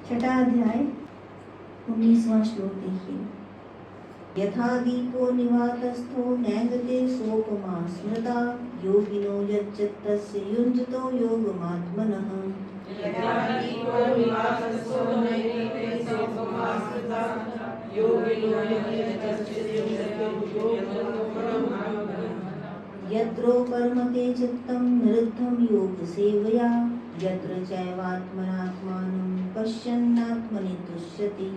छठा अध्याय 19वां श्लोक देखिए। यथा दीपो निवातस्थो नैगते सोपमा स्मृता योगिनो यच्चित्तस्य युञ्जतो योगमात्मनः। यथा दीपो निवातस्थो नैगते सोपमा स्मृता योगिनो यच्चित्तस्य युञ्जतो योगमात्मनः। यत्रोपरमते चित्तं निरुद्धं योगसेवया यत्र चैवात्मनात्मानं पश्यन्नात्मनि तुष्यति।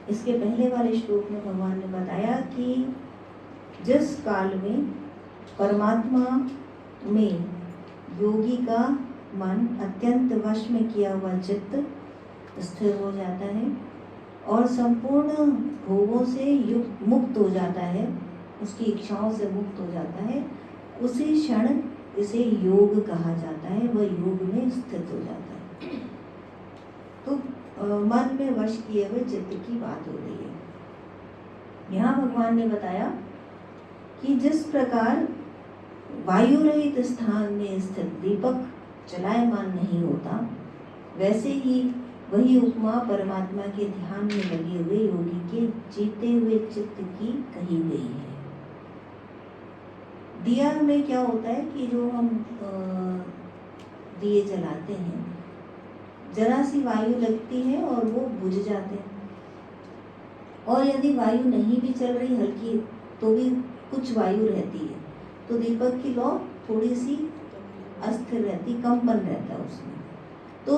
इसके पहले वाले श्लोक में भगवान ने बताया कि जिस काल में परमात्मा में योगी का मन अत्यंत वश में किया हुआ चित्त स्थिर हो जाता है और संपूर्ण भोगों से मुक्त हो जाता है, उसकी इच्छाओं से मुक्त हो जाता है, उसी क्षण इसे योग कहा जाता है, वह योग में स्थित हो जाता है। तो मन में वश किए हुए चित्त की बात हो रही है। यहाँ भगवान ने बताया कि जिस प्रकार वायु रहित स्थान में स्थित दीपक चलायमान नहीं होता, वैसे ही वही उपमा परमात्मा के ध्यान में लगे हुए योगी के जीते हुए चित्त की कही गई है। दिया में क्या होता है कि जो हम दिए जलाते हैं, जरा सी वायु लगती है और वो बुझ जाते हैं, और यदि वायु नहीं भी चल रही हल्की तो भी कुछ वायु रहती है, तो दीपक की लौ थोड़ी सी अस्थिर रहती, कंपन रहता है उसमें। तो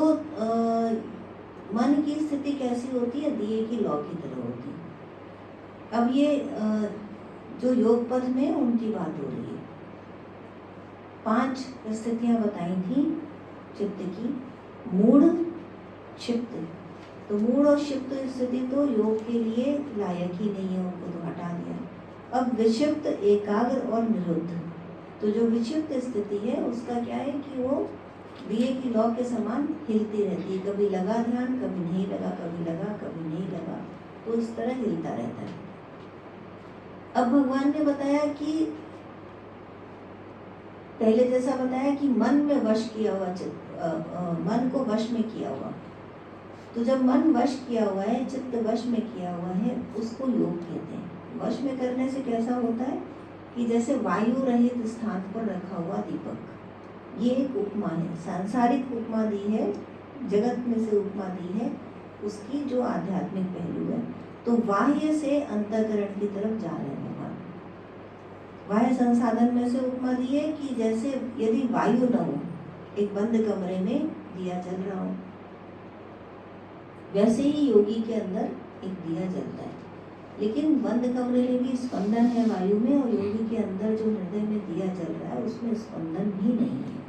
मन की स्थिति कैसी होती है? दिए की लौ की तरह होती है। अब ये जो योग पद में उनकी बात हो रही है। 5 स्थितियां बताई थी चित्त की। मूढ़, क्षिप्त। तो मूढ़ और क्षिप्त स्थिति तो योग के लिए लायक ही नहीं है, उनको तो हटा दिया। अब विक्षिप्त, एकाग्र और निरुद्ध। तो जो विक्षिप्त स्थिति है उसका क्या है कि वो दिए की लौ के समान हिलती रहती है, कभी लगा ध्यान, कभी नहीं लगा, कभी लगा, कभी नहीं लगा, तो इस तरह हिलता रहता है। अब भगवान ने बताया कि पहले जैसा बताया कि मन में वश किया हुआ चित्त, मन को वश में किया हुआ। तो जब मन वश किया हुआ है, चित्त वश में किया हुआ है, उसको योग कहते हैं। वश में करने से कैसा होता है कि जैसे वायु रहित स्थान पर रखा हुआ दीपक, ये एक उपमा है, सांसारिक उपमा दी है, जगत में से उपमा दी है उसकी जो आध्यात्मिक पहलू है। तो बाह्य से अंतःकरण की तरफ जा रहे हैं भगवान। बाह्य संसाधन में से उपमा दी है कि जैसे यदि वायु न हो, एक बंद कमरे में दिया जल रहा हो, वैसे ही योगी के अंदर एक दिया जलता है, लेकिन बंद कमरे में भी स्पंदन है वायु में, और योगी के अंदर जो हृदय में दिया जल रहा है उसमें स्पंदन भी नहीं है।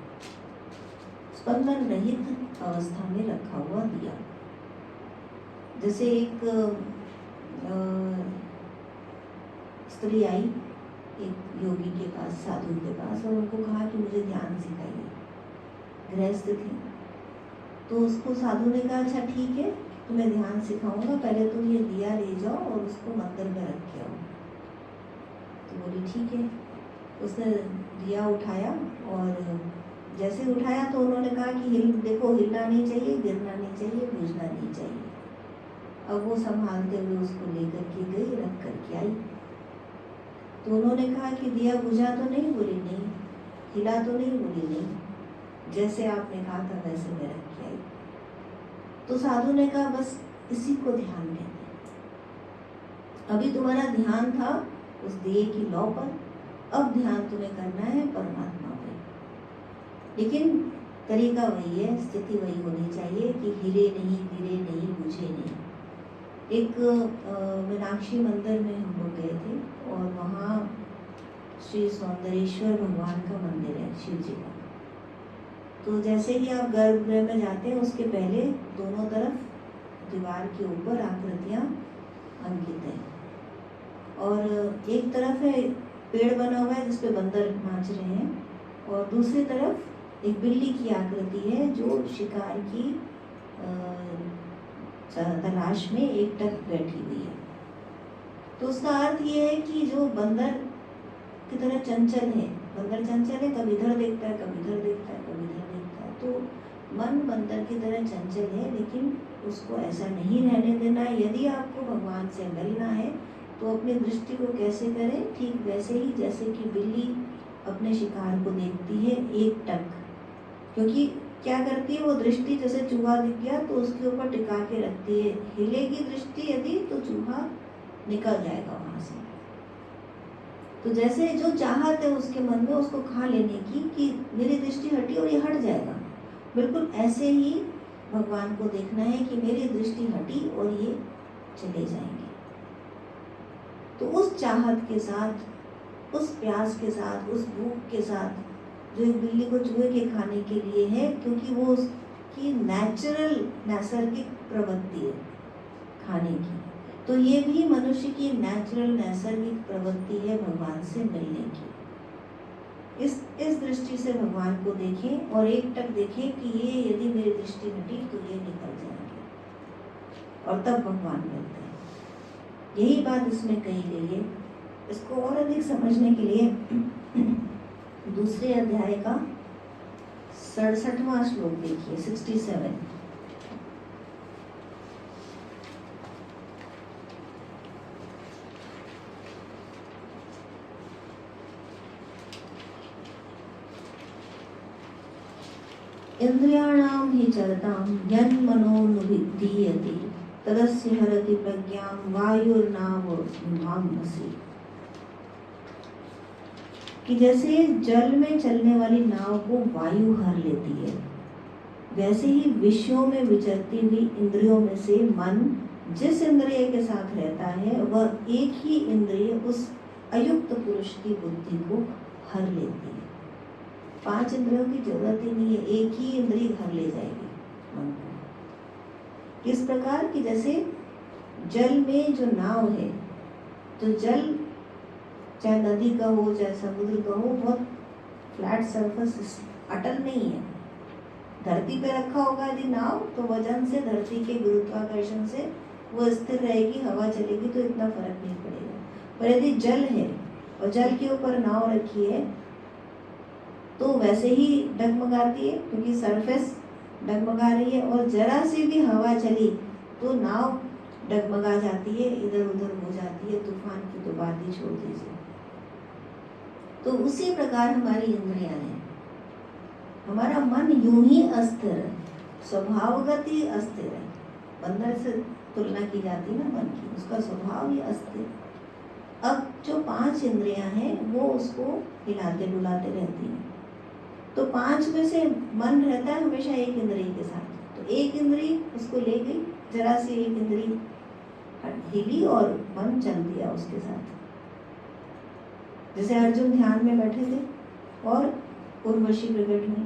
स्पंदन रहित अवस्था में रखा हुआ दिया। जैसे एक स्त्री आई एक योगी के पास, साधु के पास, और उनको कहा कि मुझे ध्यान सिखाइए। गृहस्थ थी, तो उसको साधु ने कहा अच्छा ठीक है, तुम्हें ध्यान सिखाऊंगा, पहले तुम ये दिया ले जाओ और उसको मंदिर में रख के आओ। तो बोली ठीक है। उसने दिया उठाया, और जैसे उठाया तो उन्होंने कहा कि देखो हिलना नहीं चाहिए, गिरना नहीं चाहिए, बुझना नहीं चाहिए। अब वो संभालते हुए उसको लेकर के गई, रख करके आई। तो उन्होंने कहा कि दिया बुझा तो नहीं? बोली नहीं। हिला तो नहीं? बोली नहीं। जैसे आपने कहा था वैसे मैं रख के आई। तो साधु ने कहा बस इसी को ध्यान कहते हैं। अभी तुम्हारा ध्यान था उस दिए की लौ पर, अब ध्यान तुम्हें करना है परमात्मा पर। लेकिन तरीका वही है, स्थिति वही होनी चाहिए कि हिले नहीं, गिरे नहीं, बुझे नहीं। एक मीनाक्षी मंदिर में हम लोग गए थे, और वहाँ श्री सौंदरेश्वर भगवान का मंदिर है, शिव जी का। तो जैसे ही आप गर्भगृह में जाते हैं, उसके पहले दोनों तरफ दीवार के ऊपर आकृतियाँ अंकित हैं, और एक तरफ है पेड़ बना हुआ है जिसपे बंदर नाच रहे हैं, और दूसरी तरफ एक बिल्ली की आकृति है जो शिकार की तलाश में एकटक बैठी हुई है। तो उसका अर्थ ये है कि जो बंदर की तरह चंचल है, बंदर चंचल है, कभी इधर देखता है, कभी इधर देखता है, कभी इधर देखता है। तो मन बंदर की तरह चंचल है, लेकिन उसको ऐसा नहीं रहने देना है। यदि आपको भगवान से मिलना है तो अपनी दृष्टि को कैसे करें? ठीक वैसे ही जैसे कि बिल्ली अपने शिकार को देखती है एकटक, क्योंकि क्या करती है वो दृष्टि, जैसे चूहा दिख गया तो उसके ऊपर टिका के रखती है। हिलेगी दृष्टि यदि तो चूहा निकल जाएगा वहां से। तो जैसे जो चाहत है उसके मन में उसको खा लेने की कि मेरी दृष्टि हटी और ये हट जाएगा, बिल्कुल ऐसे ही भगवान को देखना है कि मेरी दृष्टि हटी और ये चले जाएंगे। तो उस चाहत के साथ, उस प्यास के साथ, उस भूख के साथ जो एक बिल्ली को चूहे के खाने के लिए है, क्योंकि वो उसकी नेचुरल नैसर्गिक प्रवृत्ति है खाने की, तो ये भी मनुष्य की नेचुरल नैसर्गिक प्रवृत्ति है भगवान से मिलने की। इस दृष्टि से भगवान को देखें और एकटक देखें कि ये यदि मेरी दृष्टि हटी तो ये निकल जाएंगे, और तब भगवान मिलते हैं। यही बात इसमें कही गई है। इसको और अधिक समझने के लिए दूसरे अध्याय का 67वां श्लोक देखिए, 67। इंद्रियाणां हि चरतां यन्मनोनुविधीयते तदस्य हरति प्रज्ञां वायुर्नावमिमांसि। कि जैसे जल में चलने वाली नाव को वायु हर लेती है, वैसे ही विषयों में विचरती हुई इंद्रियों में से मन जिस इंद्रिय के साथ रहता है वह एक ही इंद्रिय उस अयुक्त पुरुष की बुद्धि को हर लेती है। 5 इंद्रियों की जरूरत ही नहीं है, एक ही इंद्रिय हर ले जाएगी मन को। किस प्रकार कि जैसे जल में जो नाव है, तो जल चाहे नदी का हो चाहे समुद्र का हो, बहुत फ्लैट सरफेस, अटल नहीं है। धरती पे रखा होगा यदि नाव तो वजन से, धरती के गुरुत्वाकर्षण से वो स्थिर रहेगी, हवा चलेगी तो इतना फर्क नहीं पड़ेगा। पर यदि जल है और जल के ऊपर नाव रखी है तो वैसे ही डगमगाती है, क्योंकि सरफेस डगमगा रही है, और जरा सी भी हवा चली तो नाव डगमगा जाती है, इधर उधर हो जाती है। तूफान की तो बात ही छोड़ दीजिए। तो उसी प्रकार हमारी इंद्रियां हैं। हमारा मन यूं ही अस्थिर है, स्वभावगत ही अस्थिर है। बंदर से तुलना की जाती है ना मन की, उसका स्वभाव ही अस्थिर। अब जो 5 इंद्रियां हैं वो उसको हिलाते डुलाते रहती हैं। तो 5 में से मन रहता है हमेशा एक इंद्रिय के साथ, तो एक इंद्रिय उसको ले गई, जरा सी एक इंद्रिय हिली और मन चल दिया उसके साथ। जैसे अर्जुन ध्यान में बैठे थे और उर्वशी प्रकट हुई,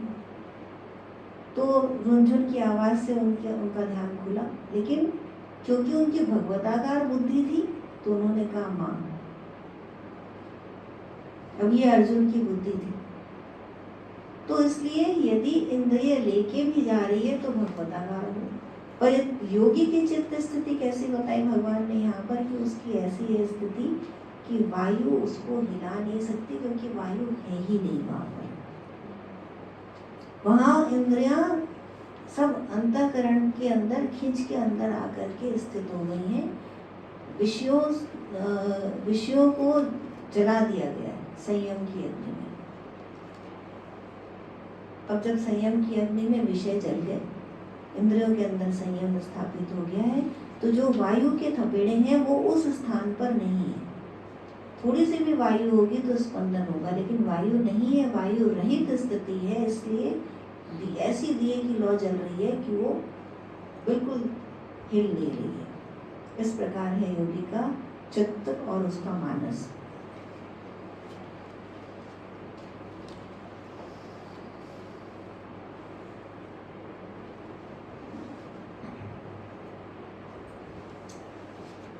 तो झुनझुन की आवाज से उनका ध्यान खुला, लेकिन क्योंकि उनकी भगवताकार बुद्धि थी तो उन्होंने कहा मां। अब ये अर्जुन की बुद्धि थी, तो इसलिए यदि इंद्रिय लेके भी जा रही है तो भगवताकार हो। और योगी की चित्त स्थिति कैसी बताई भगवान ने यहाँ पर, कि उसकी ऐसी है स्थिति कि वायु उसको हिला नहीं सकती, क्योंकि वायु है ही नहीं वहां पर। वहां इंद्रियां सब अंतःकरण के अंदर, खींच के अंदर आकर के स्थित हो गई हैं। विषयों को जला दिया गया है संयम की अग्नि में। अब जब संयम की अग्नि में विषय जल गए, इंद्रियों के अंदर संयम स्थापित हो गया है, तो जो वायु के थपेड़े हैं वो उस स्थान पर नहीं है। थोड़ी सी भी वायु होगी तो स्पंदन होगा, लेकिन वायु नहीं है, वायु रहित स्थिति है। इसलिए ऐसी दिए की लौ जल रही है कि वो बिल्कुल हिल नहीं रही है। इस प्रकार है योगी का चित्त और उसका मानस।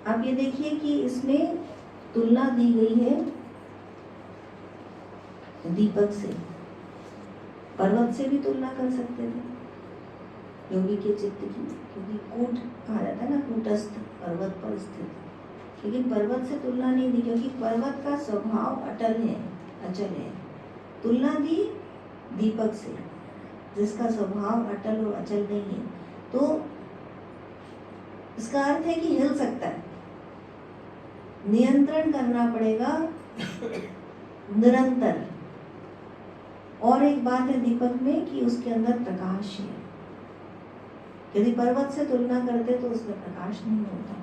आप ये देखिए कि इसमें तुलना दी गई है दीपक से। पर्वत से भी तुलना कर सकते थे योगी के चित्त की, क्योंकि कूट कहा जाता है ना, कूटस्थ पर्वत पर स्थित। लेकिन पर्वत से तुलना नहीं दी, क्योंकि पर्वत का स्वभाव अटल है, अचल है। तुलना दी दीपक से, जिसका स्वभाव अटल और अचल नहीं है। तो इसका अर्थ है कि हिल सकता है, नियंत्रण करना पड़ेगा निरंतर। और एक बात है दीपक में कि उसके अंदर प्रकाश है। यदि पर्वत से तुलना करते तो उसमें प्रकाश नहीं होता,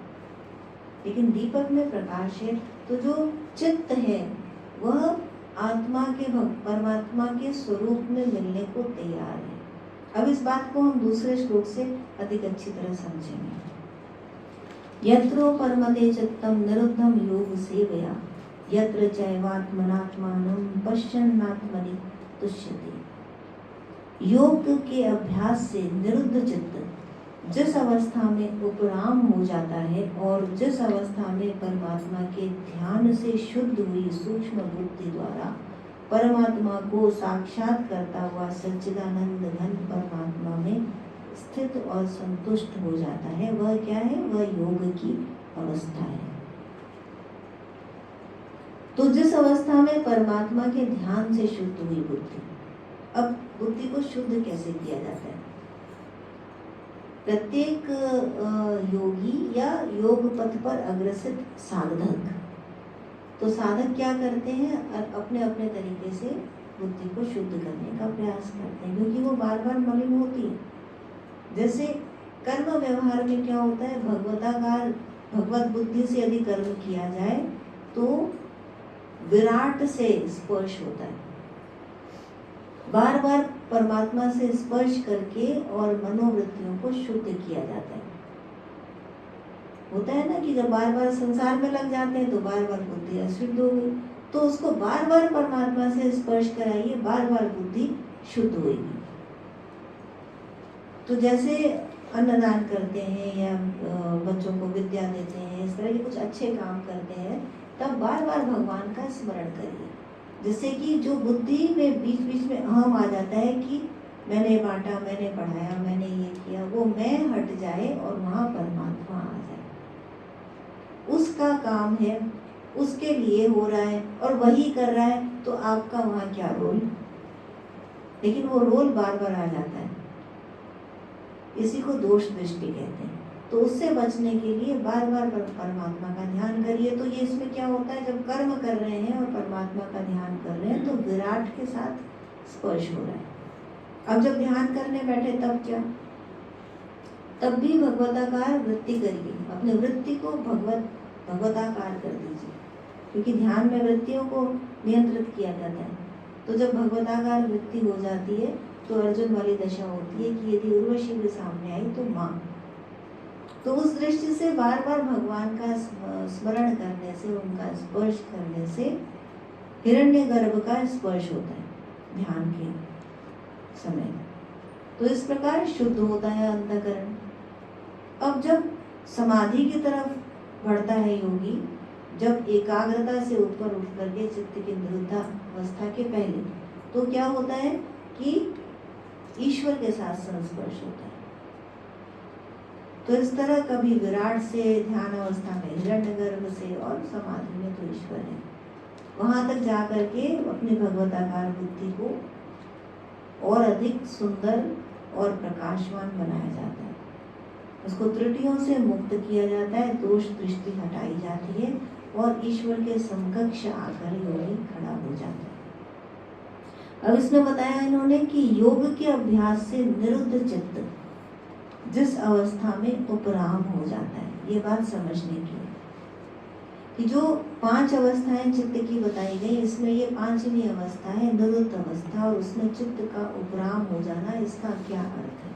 लेकिन दीपक में प्रकाश है। तो जो चित्त है वह आत्मा के परमात्मा के स्वरूप में मिलने को तैयार है। अब इस बात को हम दूसरे श्लोक से अधिक अच्छी तरह समझेंगे। यत्रो परमते चित्तम निरुद्धम योग सेवया यत्र चैवात्मनात्मानं पश्यन्नात्मनि तुष्यति। योग के अभ्यास से निरुद्ध चित्त जिस अवस्था में उपराम हो जाता है और जिस अवस्था में परमात्मा के ध्यान से शुद्ध हुई सूक्ष्म बुद्धि द्वारा परमात्मा को साक्षात करता हुआ सच्चिदानंद घन परमात्मा में स्थित और संतुष्ट हो जाता है, वह क्या है? वह योग की अवस्था है। तो जिस अवस्था में परमात्मा के ध्यान से शुद्ध हुई बुद्धि, अब बुद्धि को शुद्ध कैसे किया जाता है? प्रत्येक योगी या योग पथ पर अग्रसित साधक, तो साधक क्या करते हैं? अपने अपने तरीके से बुद्धि को शुद्ध करने का प्रयास करते हैं, क्योंकि वो बार बार मलिन होती है। जैसे कर्म व्यवहार में क्या होता है? भगवताकार भगवत बुद्धि से यदि कर्म किया जाए तो विराट से स्पर्श होता है, बार बार परमात्मा से स्पर्श करके और मनोवृत्तियों को शुद्ध किया जाता है। होता है ना कि जब बार बार संसार में लग जाते हैं तो बार बार बुद्धि अशुद्ध हो गई, तो उसको बार बार परमात्मा से स्पर्श कराइए, बार बार बुद्धि शुद्ध होगी। तो जैसे अन्नदान करते हैं या बच्चों को विद्या देते हैं, इस तरह के कुछ अच्छे काम करते हैं, तब बार बार भगवान का स्मरण करिए, जिससे कि जो बुद्धि में बीच बीच में अहम आ जाता है कि मैंने बांटा, मैंने पढ़ाया, मैंने ये किया, वो मैं हट जाए और वहाँ परमात्मा आ जाए। उसका काम है, उसके लिए हो रहा है और वही कर रहा है, तो आपका वहाँ क्या रोल? लेकिन वो रोल बार बार आ जाता है, इसी को दोष दृष्टि कहते हैं। तो उससे बचने के लिए बार बार परमात्मा का ध्यान करिए। तो ये इसमें क्या होता है? जब कर्म कर रहे हैं और परमात्मा का ध्यान कर रहे हैं तो विराट के साथ स्पर्श हो रहा है। अब जब ध्यान करने बैठे तब क्या? तब भी भगवताकार वृत्ति करिए, अपने वृत्ति को भगवताकार कर दीजिए, क्योंकि ध्यान में वृत्तियों को नियंत्रित किया जाता है। तो जब भगवताकार वृत्ति हो जाती है तो अर्जुन वाली दशा होती है कि यदि उर्वशी भी सामने आई तो मां। तो उस दृष्टि से बार बार भगवान का स्मरण करने से, उनका स्पर्श करने से हिरण्यगर्भ का स्पर्श होता है ध्यान के समय। तो इस प्रकार शुद्ध होता है अंतःकरण। अब जब समाधि की तरफ बढ़ता है योगी, जब एकाग्रता से ऊपर उठ करके चित्त की निरुद्धावस्था के पहले, तो क्या होता है कि ईश्वर के साथ संस्पर्श होता है। तो इस तरह कभी विराट से, ध्यान अवस्था में हिरण्यगर्भ से, और समाधि में तो ईश्वर है। वहां तक जा करके अपनी भगवताकार बुद्धि को और अधिक सुंदर और प्रकाशवान बनाया जाता है। उसको त्रुटियों से मुक्त किया जाता है, दोष दृष्टि हटाई जाती है और ईश्वर के समकक्ष आकर योगी खड़ा हो जाता है। अब इसमें बताया इन्होंने कि योग के अभ्यास से निरुद्ध चित्त जिस अवस्था में उपराम हो जाता है, ये बात समझने की है कि जो 5 अवस्थाएं चित्त की बताई गई, इसमें ये 5वीं अवस्था है निरुद्ध अवस्था, और उसमें चित्त का उपराम हो जाना, इसका क्या अर्थ है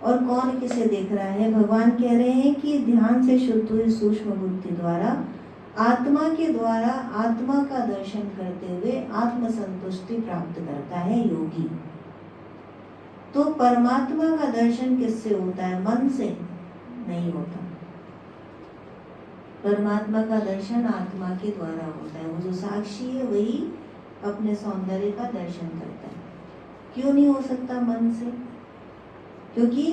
और कौन किसे देख रहा है? भगवान कह रहे हैं कि ध्यान से शुद्ध हुई सूक्ष्म बुद्धि द्वारा आत्मा के द्वारा आत्मा का दर्शन करते हुए आत्म संतुष्टि प्राप्त करता है योगी। तो परमात्मा का दर्शन किससे होता है? मन से नहीं होता। परमात्मा का दर्शन आत्मा के द्वारा होता है। वो जो साक्षी है वही अपने सौंदर्य का दर्शन करता है। क्यों नहीं हो सकता मन से? क्योंकि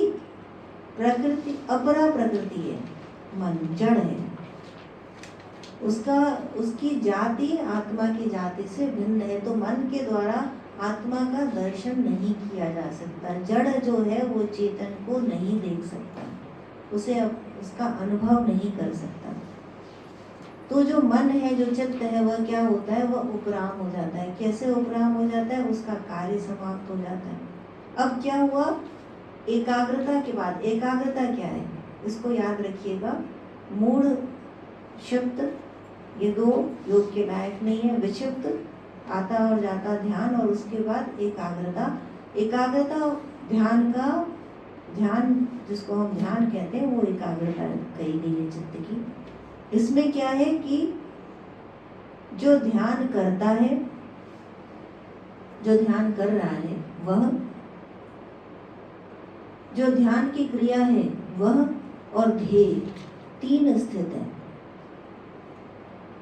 प्रकृति अपरा प्रकृति है, मन जड़ है। उसका उसकी जाति आत्मा की जाति से भिन्न है। तो मन के द्वारा आत्मा का दर्शन नहीं किया जा सकता। जड़ जो है वो चेतन को नहीं देख सकता, उसे उसका अनुभव नहीं कर सकता। तो जो मन है, जो चित्त है, वह क्या होता है? वह उपराम हो जाता है। कैसे उपराम हो जाता है? उसका कार्य समाप्त हो जाता है। अब क्या हुआ? एकाग्रता के बाद, एकाग्रता क्या है इसको याद रखिएगा। मूढ़ क्षिप्त, ये दो योग के लायक नहीं है। विक्षिप्त आता और जाता ध्यान, और उसके बाद एकाग्रता। एकाग्रता ध्यान का, ध्यान जिसको हम ध्यान कहते हैं, वो एकाग्रता कही गई है चित्त की। इसमें क्या है कि जो ध्येय करता है, जो ध्यान कर रहा है, वह, जो ध्यान की क्रिया है वह, और ध्येय, तीन स्थित है।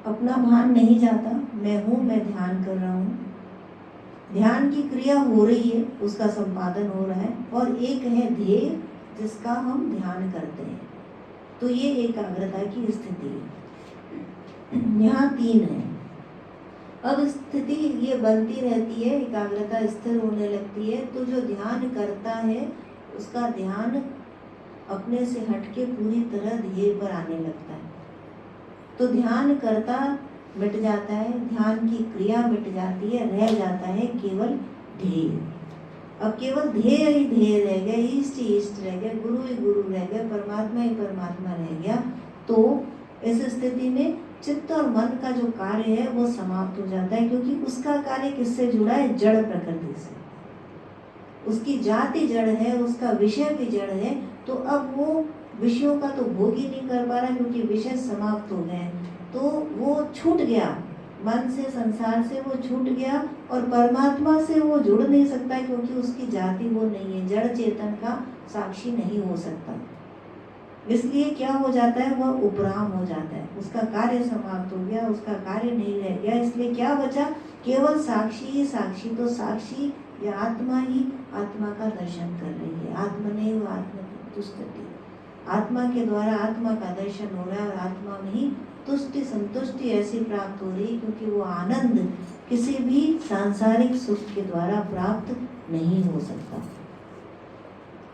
अपना भान नहीं जाता, मैं हूं, मैं ध्यान कर रहा हूं। ध्यान की क्रिया हो रही है, उसका संपादन हो रहा है, और एक है ध्येय जिसका हम ध्यान करते हैं। तो ये एकाग्रता की स्थिति है। यहाँ तीन है। अब स्थिति ये बनती रहती है, एकाग्रता स्थिर होने लगती है। तो जो ध्यान करता है उसका ध्यान अपने से हटके पूरी तरह ध्येय पर आने लगता है। तो ध्यान करता मिट जाता है, ध्यान की क्रिया मिट जाती है, रह जाता है केवल ध्येय। अब केवल ध्येय ही ध्येय रह गए, इष्ट ही इष्ट रह गए, गुरु ही गुरु रह गए, परमात्मा ही परमात्मा रह गया। तो इस स्थिति में चित्त और मन का जो कार्य है वो समाप्त हो जाता है, क्योंकि उसका कार्य किससे जुड़ा है? जड़ प्रकृति से। उसकी जाति जड़ है, उसका विषय भी जड़ है। तो अब वो विषयों का तो भोग ही नहीं कर पा रहा, क्योंकि विषय समाप्त हो गए। तो वो छूट गया, मन से, संसार से वो छूट गया, और परमात्मा से वो जुड़ नहीं सकता, क्योंकि उसकी जाति वो नहीं है, जड़ चेतन का साक्षी नहीं हो सकता। इसलिए क्या हो जाता है? वह उपराम हो जाता है, उसका कार्य समाप्त हो गया, उसका कार्य नहीं रह गया। इसलिए क्या बचा? केवल साक्षी ही साक्षी। तो साक्षी या आत्मा ही आत्मा का दर्शन कर रही है। आत्मनैव आत्मतुष्टि, आत्मा के द्वारा आत्मा का दर्शन हो रहा है, और आत्मा में ही तुष्टि, संतुष्टि ऐसी प्राप्त हो रही है, क्योंकि वो आनंद किसी भी सांसारिक सुख के द्वारा प्राप्त नहीं हो सकता।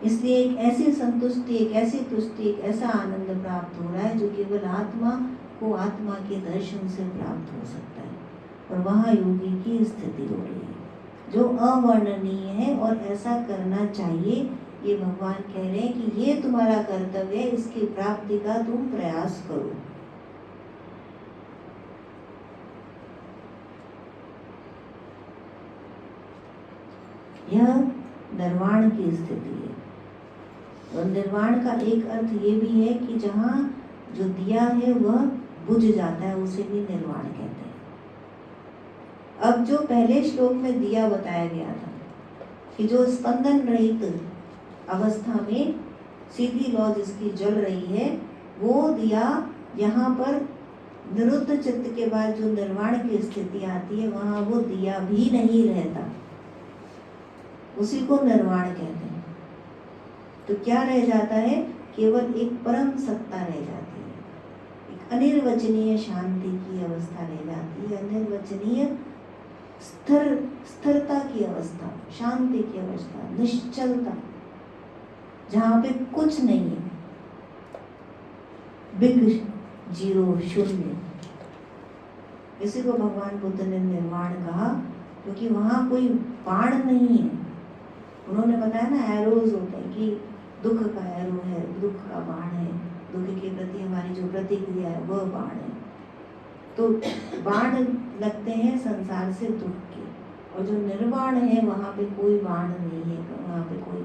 इसलिए एक ऐसी संतुष्टि, एक ऐसी तुष्टि, एक ऐसा आनंद प्राप्त हो रहा है जो केवल आत्मा को आत्मा के दर्शन से प्राप्त हो सकता है, और वहाँ योगी की स्थिति हो रही है जो अवर्णनीय है। और ऐसा करना चाहिए, ये भगवान कह रहे हैं कि ये तुम्हारा कर्तव्य है, इसकी प्राप्ति का तुम प्रयास करो। यह निर्वाण की स्थिति है। और निर्वाण का एक अर्थ ये भी है कि जहाँ जो दिया है वह बुझ जाता है, उसे भी निर्वाण कहते हैं। अब जो पहले श्लोक में दिया बताया गया था कि जो स्पंदन रहित अवस्था में सीधी लौ जिसकी जल रही है, वो दिया यहाँ पर निरुद्ध चित्त के बाद जो निर्वाण की स्थिति आती है, वहाँ वो दिया भी नहीं रहता, उसी को निर्वाण कहते हैं। तो क्या रह जाता है? केवल एक परम सत्ता रह जाती है, एक अनिर्वचनीय शांति की अवस्था रह जाती है, अनिर्वचनीय स्थिरता की अवस्था, शांति की अवस्था, निश्चलता, जहाँ पे कुछ नहीं है, बिग जीरो, शून्य। इसी को भगवान बुद्ध ने निर्वाण कहा, क्योंकि वहाँ कोई बाण नहीं है। उन्होंने बताया ना, एरोज होते हैं कि दुख का एरो है, दुख का बाण है, दुख के प्रति हमारी जो प्रतिक्रिया है वह बाण है। तो बाण लगते हैं संसार से दुख के, और जो निर्वाण है वहाँ पे कोई बाण नहीं है, वहाँ पे कोई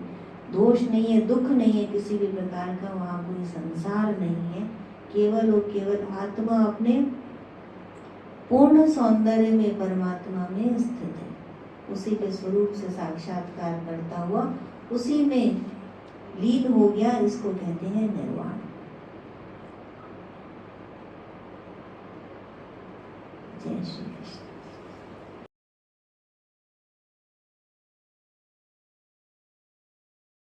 दोष नहीं है, दुख नहीं है किसी भी प्रकार का, वहाँ कोई संसार नहीं है। केवल और केवल आत्मा अपने पूर्ण सौंदर्य में परमात्मा में स्थित है, उसी के स्वरूप से साक्षात्कार करता हुआ उसी में लीन हो गया। इसको कहते हैं निर्वाण। जय श्री कृष्ण।